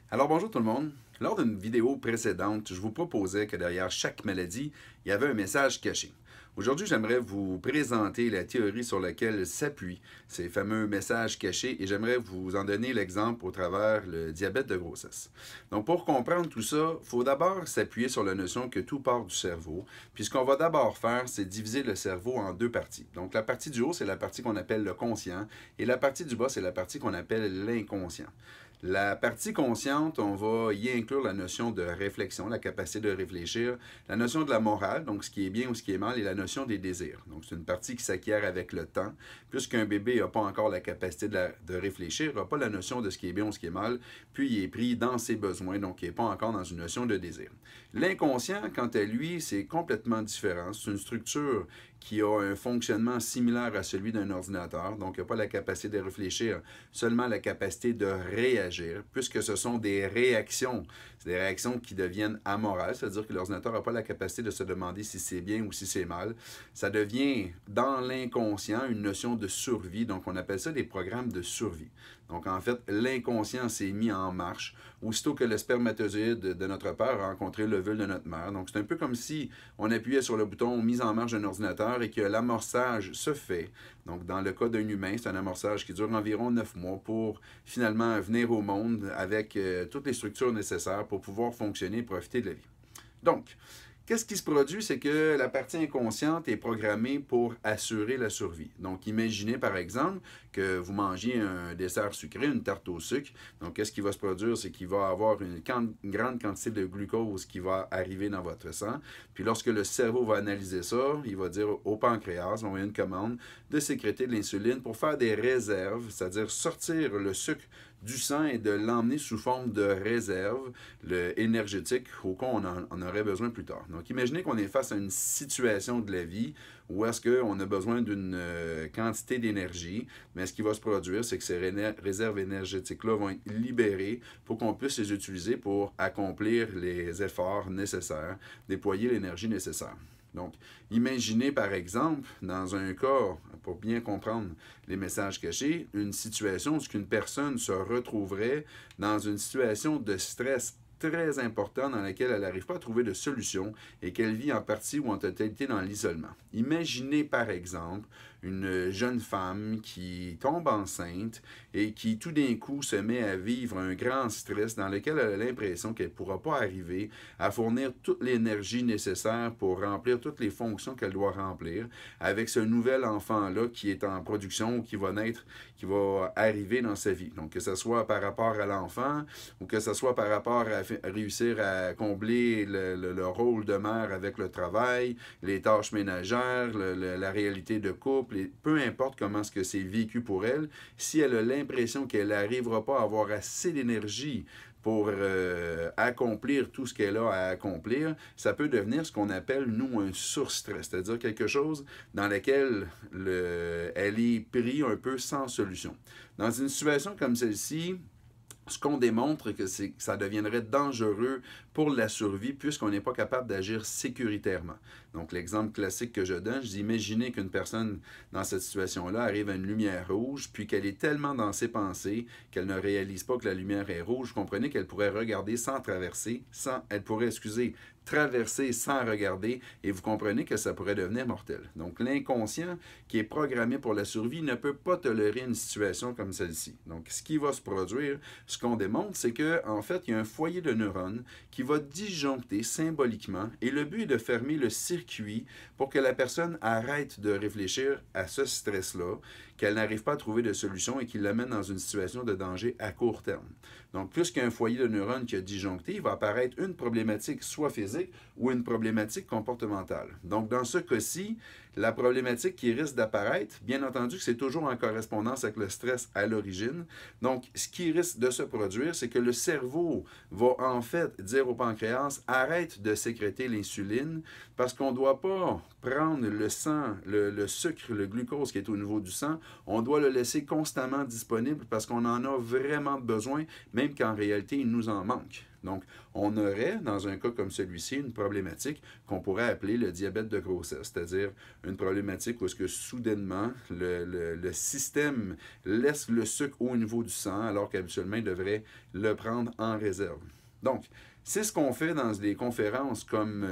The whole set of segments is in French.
Alors bonjour tout le monde. Lors d'une vidéo précédente, je vous proposais que derrière chaque maladie, il y avait un message caché. Aujourd'hui, j'aimerais vous présenter la théorie sur laquelle s'appuient ces fameux messages cachés et j'aimerais vous en donner l'exemple au travers le diabète de grossesse. Donc pour comprendre tout ça, il faut d'abord s'appuyer sur la notion que tout part du cerveau. Puis ce qu'on va d'abord faire, c'est diviser le cerveau en deux parties. Donc la partie du haut, c'est la partie qu'on appelle le conscient et la partie du bas, c'est la partie qu'on appelle l'inconscient. La partie consciente, on va y inclure la notion de réflexion, la capacité de réfléchir, la notion de la morale, donc ce qui est bien ou ce qui est mal, et la notion des désirs. Donc c'est une partie qui s'acquiert avec le temps. Puisqu'un bébé n'a pas encore la capacité de réfléchir, n'a pas la notion de ce qui est bien ou ce qui est mal, puis il est pris dans ses besoins, donc il n'est pas encore dans une notion de désir. L'inconscient, quant à lui, c'est complètement différent. C'est une structure qui a un fonctionnement similaire à celui d'un ordinateur, donc il n'a pas la capacité de réfléchir, seulement la capacité de réagir, puisque ce sont des réactions. C'est des réactions qui deviennent amorales, c'est-à-dire que l'ordinateur n'a pas la capacité de se demander si c'est bien ou si c'est mal. Ça devient, dans l'inconscient, une notion de survie, donc on appelle ça des programmes de survie. Donc en fait, l'inconscient s'est mis en marche aussitôt que le spermatozoïde de notre père a rencontré l'ovule de notre mère. Donc c'est un peu comme si on appuyait sur le bouton mise en marche d'un ordinateur et que l'amorçage se fait. Donc dans le cas d'un humain, c'est un amorçage qui dure environ 9 mois pour finalement venir au monde avec toutes les structures nécessaires pour pouvoir fonctionner et profiter de la vie. Donc, qu'est-ce qui se produit? C'est que la partie inconsciente est programmée pour assurer la survie. Donc, imaginez par exemple que vous mangiez un dessert sucré, une tarte au sucre. Donc, qu'est-ce qui va se produire? C'est qu'il va y avoir une grande quantité de glucose qui va arriver dans votre sang. Puis, lorsque le cerveau va analyser ça, il va dire au pancréas, on va une commande de sécréter de l'insuline pour faire des réserves, c'est-à-dire sortir le sucre du sang et de l'emmener sous forme de réserve énergétique au cas où on en aurait besoin plus tard. Donc, imaginez qu'on est face à une situation de la vie où est-ce qu'on a besoin d'une quantité d'énergie, mais ce qui va se produire, c'est que ces réserves énergétiques-là vont être libérées pour qu'on puisse les utiliser pour accomplir les efforts nécessaires, déployer l'énergie nécessaire. Donc, imaginez par exemple, dans un cas, pour bien comprendre les messages cachés, une situation où une personne se retrouverait dans une situation de stress très important dans laquelle elle n'arrive pas à trouver de solution et qu'elle vit en partie ou en totalité dans l'isolement. Imaginez par exemple une jeune femme qui tombe enceinte et qui tout d'un coup se met à vivre un grand stress dans lequel elle a l'impression qu'elle ne pourra pas arriver à fournir toute l'énergie nécessaire pour remplir toutes les fonctions qu'elle doit remplir avec ce nouvel enfant-là qui est en production ou qui va naître, qui va arriver dans sa vie. Donc que ce soit par rapport à l'enfant ou que ce soit par rapport à réussir à combler le rôle de mère avec le travail, les tâches ménagères, la réalité de couple, et peu importe comment est-ce que c'est vécu pour elle, si elle a l'impression qu'elle n'arrivera pas à avoir assez d'énergie pour accomplir tout ce qu'elle a à accomplir, ça peut devenir ce qu'on appelle, nous, un surstress, c'est-à-dire quelque chose dans lequel elle est prise un peu sans solution. Dans une situation comme celle-ci, ce qu'on démontre, que ça deviendrait dangereux pour la survie puisqu'on n'est pas capable d'agir sécuritairement. Donc l'exemple classique que je donne, je dis imaginez qu'une personne dans cette situation-là arrive à une lumière rouge, puis qu'elle est tellement dans ses pensées qu'elle ne réalise pas que la lumière est rouge. Vous comprenez qu'elle pourrait regarder sans traverser, elle pourrait, traverser sans regarder, et vous comprenez que ça pourrait devenir mortel. Donc l'inconscient, qui est programmé pour la survie, ne peut pas tolérer une situation comme celle-ci. Donc ce qui va se produire, ce qu'on démontre, c'est qu'en fait, il y a un foyer de neurones qui va disjoncter symboliquement, et le but est de fermer le circuit pour que la personne arrête de réfléchir à ce stress-là, qu'elle n'arrive pas à trouver de solution et qu'il l'amène dans une situation de danger à court terme. Donc, plus qu'un foyer de neurones qui a disjoncté, il va apparaître une problématique soit physique ou une problématique comportementale. Donc, dans ce cas-ci, la problématique qui risque d'apparaître, bien entendu que c'est toujours en correspondance avec le stress à l'origine. Donc, ce qui risque de se produire, c'est que le cerveau va en fait dire au pancréas, arrête de sécréter l'insuline parce qu'on ne doit pas prendre le sang, le sucre, le glucose qui est au niveau du sang On doit le laisser constamment disponible parce qu'on en a vraiment besoin, même qu'en réalité, il nous en manque. Donc, on aurait, dans un cas comme celui-ci, une problématique qu'on pourrait appeler le diabète de grossesse, c'est-à-dire une problématique où est-ce que soudainement, le système laisse le sucre au niveau du sang, alors qu'habituellement, il devrait le prendre en réserve. Donc, c'est ce qu'on fait dans des conférences comme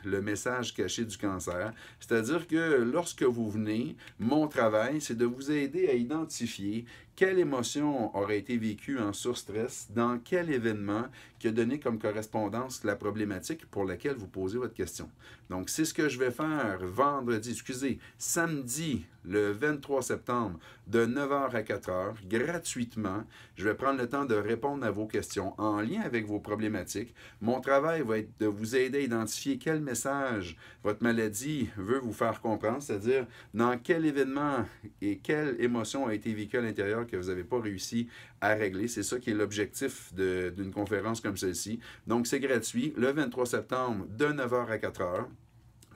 le message caché du cancer. C'est-à-dire que lorsque vous venez, mon travail, c'est de vous aider à identifier quelle émotion aurait été vécue en surstress, dans quel événement qui a donné comme correspondance la problématique pour laquelle vous posez votre question. Donc, c'est ce que je vais faire samedi, le 23 septembre, de 9h à 4h, gratuitement. Je vais prendre le temps de répondre à vos questions en lien avec vos problématiques. Mon travail va être de vous aider à identifier quel message votre maladie veut vous faire comprendre, c'est-à-dire dans quel événement et quelle émotion a été vécue à l'intérieur que vous n'avez pas réussi à régler. C'est ça qui est l'objectif d'une conférence comme celle-ci. Donc, c'est gratuit, le 23 septembre, de 9h à 4h.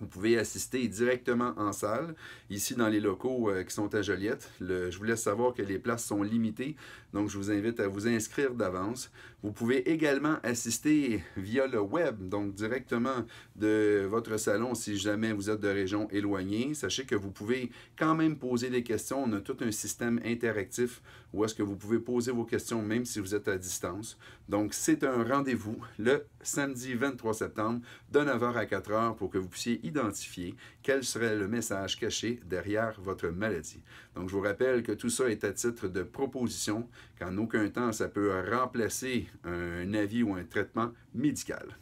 Vous pouvez assister directement en salle, ici dans les locaux qui sont à Joliette. Je vous laisse savoir que les places sont limitées, donc je vous invite à vous inscrire d'avance. Vous pouvez également assister via le web, donc directement de votre salon si jamais vous êtes de région éloignée. Sachez que vous pouvez quand même poser des questions. On a tout un système interactif où est-ce que vous pouvez poser vos questions même si vous êtes à distance. Donc c'est un rendez-vous le samedi 23 septembre de 9h à 4h pour que vous puissiez identifier quel serait le message caché derrière votre maladie. Donc, je vous rappelle que tout ça est à titre de proposition, qu'en aucun temps ça peut remplacer un avis ou un traitement médical.